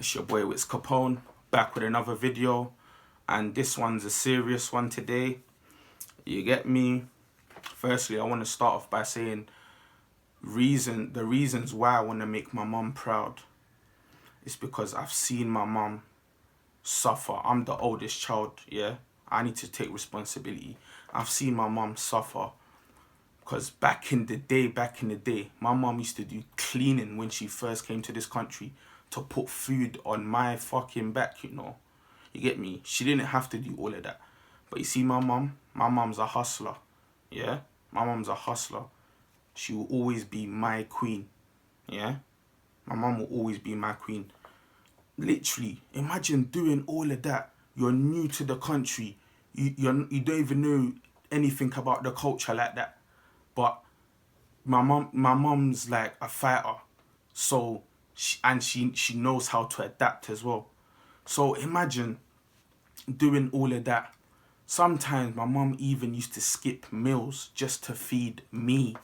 It's your boy Whitscapone, back with another video, and this one's a serious one today. You get me? Firstly, I want to start off by saying the reasons why I want to make my mum proud is because I've seen my mum suffer. I'm the oldest child, yeah? I need to take responsibility. I've seen my mum suffer because back in the day, my mum used to do cleaning when she first came to this country to put food on my fucking back, you know. You get me? She didn't have to do all of that. But you see my mum's a hustler, yeah? My mum's a hustler. She will always be my queen, yeah? My mum will always be my queen. Literally, imagine doing all of that. You're new to the country. You don't even know anything about the culture like that. But my mum's like a fighter, so she knows how to adapt as well. So imagine doing all of that. Sometimes my mum even used to skip meals just to feed me,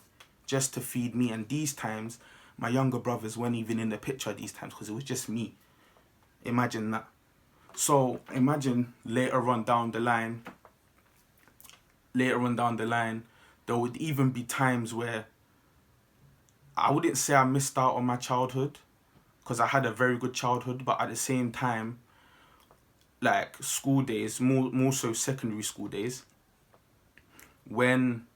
And these times, my younger brothers weren't even in the picture these times because it was just me. Imagine that. So imagine later on down the line, there would even be times where I wouldn't say I missed out on my childhood because I had a very good childhood, but at the same time, like school days, more so secondary school days, when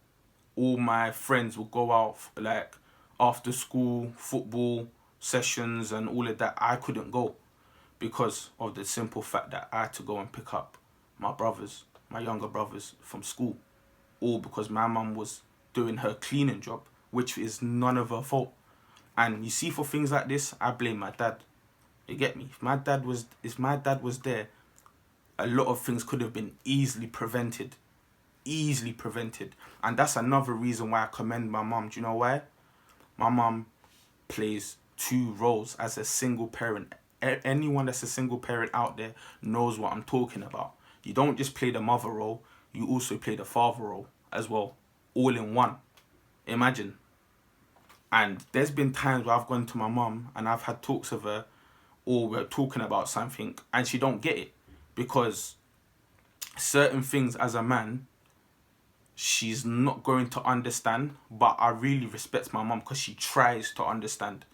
all my friends would go out like after school football sessions and all of that, I couldn't go because of the simple fact that I had to go and pick up my younger brothers from school, all because my mum was doing her cleaning job, which is none of her fault. And you see, for things like this, I blame my dad. You get me? If my dad was there, a lot of things could have been easily prevented. And that's another reason why I commend my mum. Do you know why? My mum plays two roles as a single parent. Anyone that's a single parent out there knows what I'm talking about. You don't just play the mother role, you also play the father role as well, all in one. Imagine. And there's been times where I've gone to my mum and I've had talks with her, or we're talking about something and she don't get it, because certain things as a man she's not going to understand. But I really respect my mum because she tries to understand.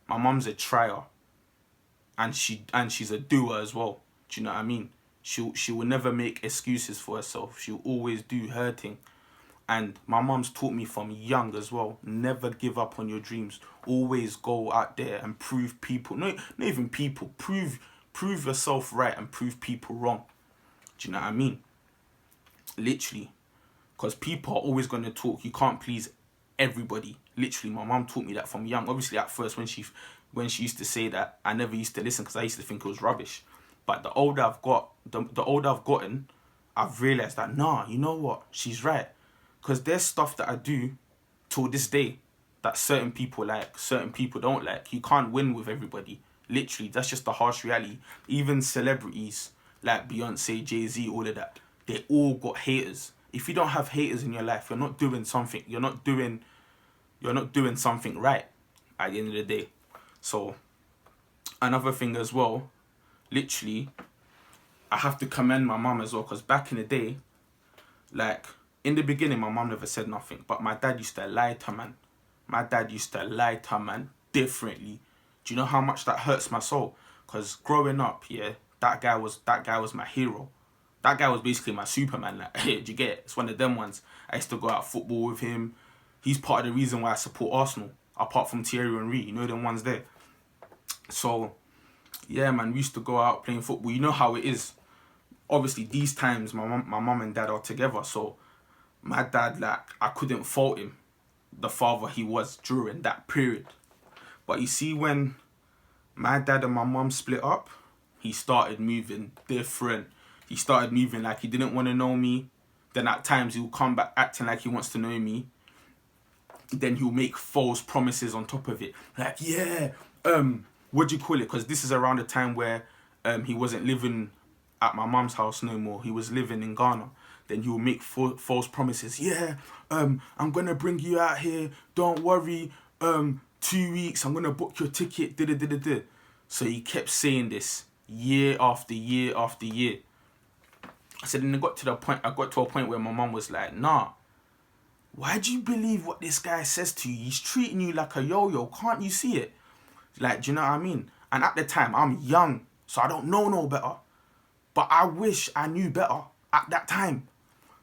My mum's a trier, and she's a doer as well. Do you know what I mean? She will never make excuses for herself. She'll always do her thing. And my mum's taught me from young as well, never give up on your dreams. Always go out there and prove people, not even people, prove yourself right and prove people wrong. Do you know what I mean? Literally. Because people are always going to talk. You can't please everybody. Literally, my mum taught me that from young. Obviously, at first, when she used to say that, I never used to listen because I used to think it was rubbish. But the older I've gotten, I've realised that, nah, you know what? She's right. Because there's stuff that I do till this day that certain people like, certain people don't like. You can't win with everybody. Literally, that's just the harsh reality. Even celebrities like Beyonce, Jay-Z, all of that, they all got haters. If you don't have haters in your life, you're not doing something right at the end of the day. So another thing as well, literally, I have to commend my mum as well, because back in the day, like, in the beginning, my mum never said nothing, but my dad used to lie to man. Differently. Do you know how much that hurts my soul? Because growing up, yeah, that guy was my hero. That guy was basically my Superman. Like, do you get it? It's one of them ones. I used to go out football with him. He's part of the reason why I support Arsenal, apart from Thierry Henry. You know them ones there. So, yeah, man, we used to go out playing football. You know how it is. Obviously, these times, my mum and dad are together, so my dad, like, I couldn't fault him, the father he was during that period. But you see, when my dad and my mum split up, he started moving different. He started moving like he didn't want to know me. Then at times he'll come back acting like he wants to know me. Then he'll make false promises on top of it. Like, yeah, what do you call it? Because this is around the time where he wasn't living at my mum's house no more. He was living in Ghana. Then he will make false promises. Yeah, I'm going to bring you out here. Don't worry. 2 weeks, I'm going to book your ticket. So he kept saying this year after year after year. I said, and I got to a point where my mum was like, nah, why do you believe what this guy says to you? He's treating you like a yo-yo. Can't you see it? Like, do you know what I mean? And at the time, I'm young, so I don't know no better. But I wish I knew better at that time.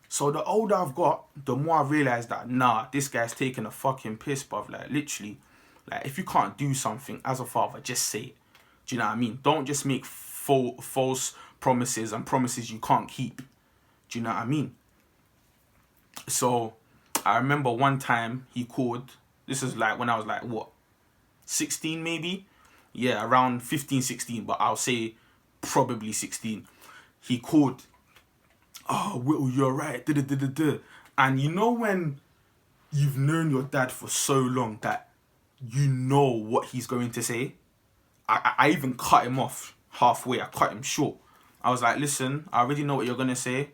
So the older I've got, the more I realise that, nah, this guy's taking a fucking piss, bruv. Like, literally. Like, if you can't do something as a father, just say it. Do you know what I mean? Don't just make false promises and promises you can't keep. Do you know what I mean? So, I remember one time he called. This is like when I was like, what? 16 maybe? Yeah, around 15, 16. But I'll say probably 16. He called. Oh, Whittle, you're right. And you know when you've known your dad for so long that you know what he's going to say? I even cut him off halfway. I cut him short. I was like, listen, I already know what you're going to say.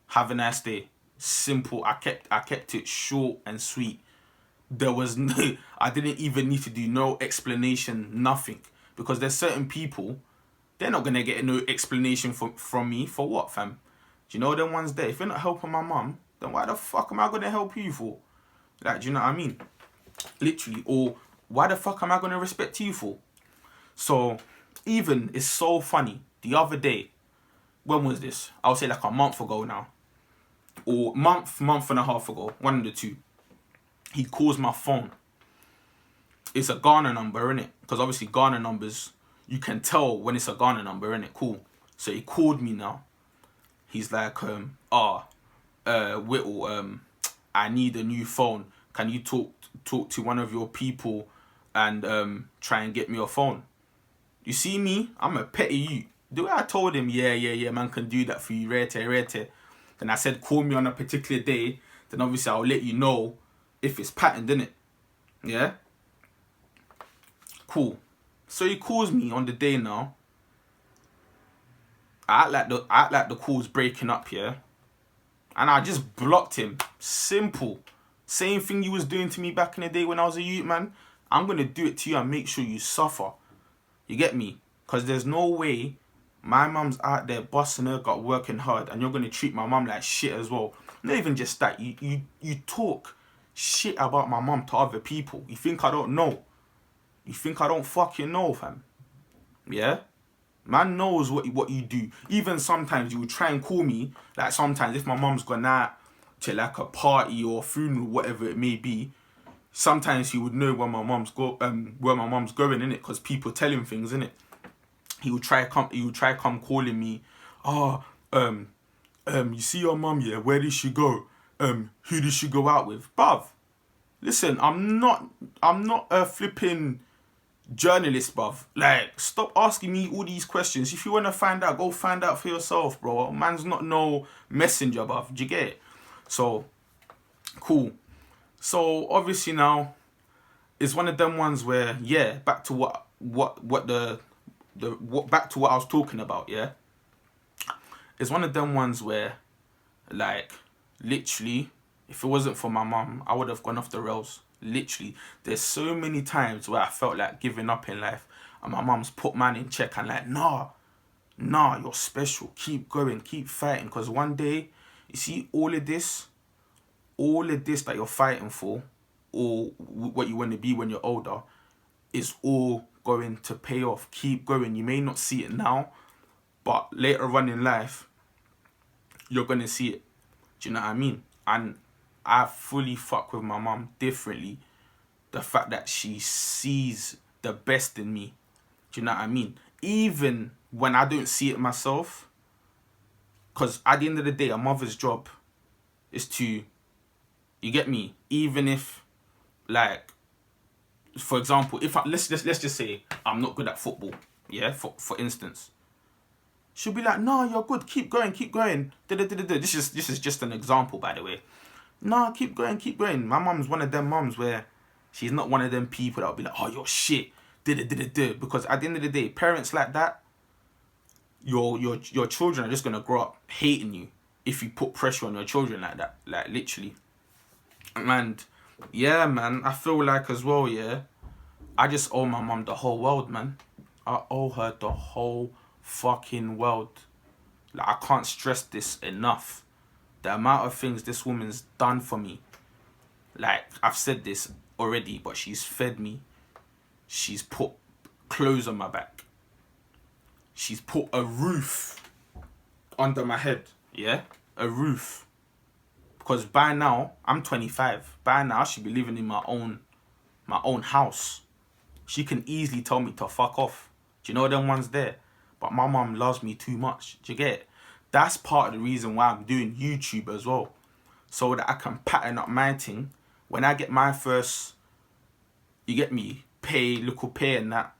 Have a nice day. Simple. I kept it short and sweet. There was no, I didn't even need to do no explanation, nothing. Because there's certain people, they're not going to get no explanation from me. For what, fam? Do you know them ones there? If you're not helping my mum, then why the fuck am I going to help you for? Like, do you know what I mean? Literally. Or why the fuck am I going to respect you for? So, even, it's so funny. The other day, when was this? I'll say like a month ago now. Or month and a half ago. One of the two. He calls my phone. It's a Ghana number, innit? Because obviously Ghana numbers, you can tell when it's a Ghana number, innit? Cool. So he called me now. He's like, Whittle, I need a new phone. Can you talk to one of your people and try and get me a phone? You see me? I'm a petty you. The way I told him, yeah, man can do that for you, rete. Then I said, call me on a particular day. Then obviously I'll let you know if it's patterned, innit? Yeah? Cool. So he calls me on the day now. I act like the call's breaking up, yeah? And I just blocked him. Simple. Same thing you was doing to me back in the day when I was a youth, man. I'm going to do it to you and make sure you suffer. You get me? Because there's no way my mum's out there busting her gut, working hard, and you're going to treat my mum like shit as well. Not even just that. You talk shit about my mum to other people. You think I don't know? You think I don't fucking know, fam? Yeah? Man knows what you do. Even sometimes you would try and call me. Like sometimes if my mum's gone out to like a party or a funeral, whatever it may be, sometimes he would know where my mum's going, innit? Because people tell him things, innit? He would try come calling me. You see your mum, yeah? Where did she go? Who did she go out with? Bruv, listen, I'm not a flipping journalist, bruv. Like, stop asking me all these questions. If you want to find out, go find out for yourself, bro. Man's not no messenger, bruv. Do you get it? So, cool. So, obviously now, it's one of them ones where, yeah, back to what back to what I was talking about, yeah? It's one of them ones where, like, literally, if it wasn't for my mum, I would have gone off the rails. Literally. There's so many times where I felt like giving up in life, and my mum's put man in check and like, nah, you're special. Keep going, keep fighting. Because one day, you see, all of this that you're fighting for, or what you want to be when you're older, is all going to pay off. Keep going. You may not see it now, but later on in life, you're going to see it. Do you know what I mean? And I fully fuck with my mum differently. The fact that she sees the best in me. Do you know what I mean? Even when I don't see it myself. Because at the end of the day, a mother's job is to, you get me? Even if, like, for example, if let's just say I'm not good at football, yeah, for instance, she'll be like, "No, you're good. Keep going. This is just an example, by the way. No, keep going. My mum's one of them mums where she's not one of them people that'll be like, "Oh, you're shit." Because at the end of the day, parents like that, your children are just gonna grow up hating you if you put pressure on your children like that, like literally. And yeah, man, I feel like as well, yeah, I just owe my mum the whole world, man. I owe her the whole fucking world. Like, I can't stress this enough. The amount of things this woman's done for me. Like, I've said this already, but she's fed me. She's put clothes on my back. She's put a roof under my head. Yeah? A roof. Because by now, I'm 25. By now, I should be living in my own house. She can easily tell me to fuck off. Do you know them ones there? But my mum loves me too much. Do you get it? That's part of the reason why I'm doing YouTube as well. So that I can pattern up my thing. When I get my first, you get me, little pay and that,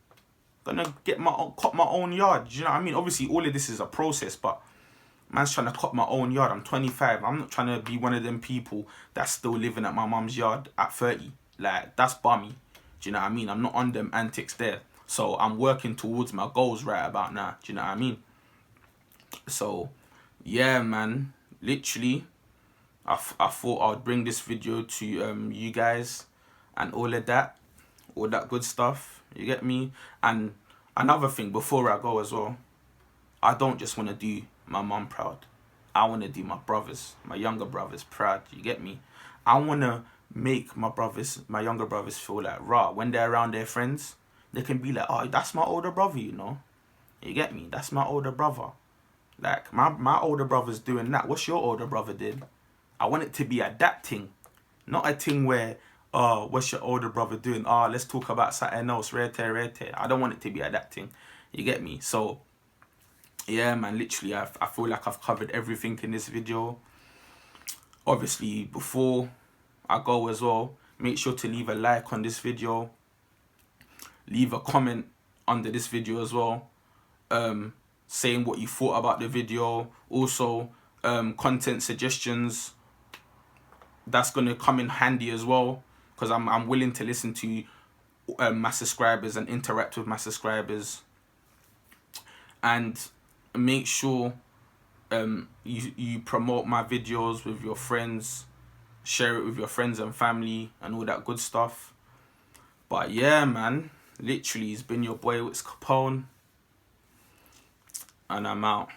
gonna get cut my own yard. Do you know what I mean? Obviously, all of this is a process, but man's trying to cut my own yard. I'm 25. I'm not trying to be one of them people that's still living at my mum's yard at 30. Like, that's bummy. Do you know what I mean? I'm not on them antics there. So I'm working towards my goals right about now. Do you know what I mean? So, yeah, man. Literally, I thought I'd bring this video to you guys and all that good stuff. You get me? And another thing before I go as well, I don't just want to do my mum proud. I want to do my brothers, my younger brothers proud. You get me? I want to make my younger brothers feel like, raw. When they're around their friends, they can be like, oh, that's my older brother, you know? You get me? That's my older brother. Like, my older brother's doing that. What's your older brother did? I want it to be a that thing. Not a thing where, oh, what's your older brother doing? Oh, let's talk about something else. Rete. I don't want it to be a that thing. You get me? So, yeah, man, literally, I feel like I've covered everything in this video. Obviously, before I go as well, make sure to leave a like on this video. Leave a comment under this video as well. Saying what you thought about the video. Also, content suggestions. That's going to come in handy as well. Because I'm willing to listen to my subscribers and interact with my subscribers. And make sure you promote my videos with your friends, share it with your friends and family and all that good stuff. But yeah, man, literally, it's been your boy Whitscapone, and I'm out.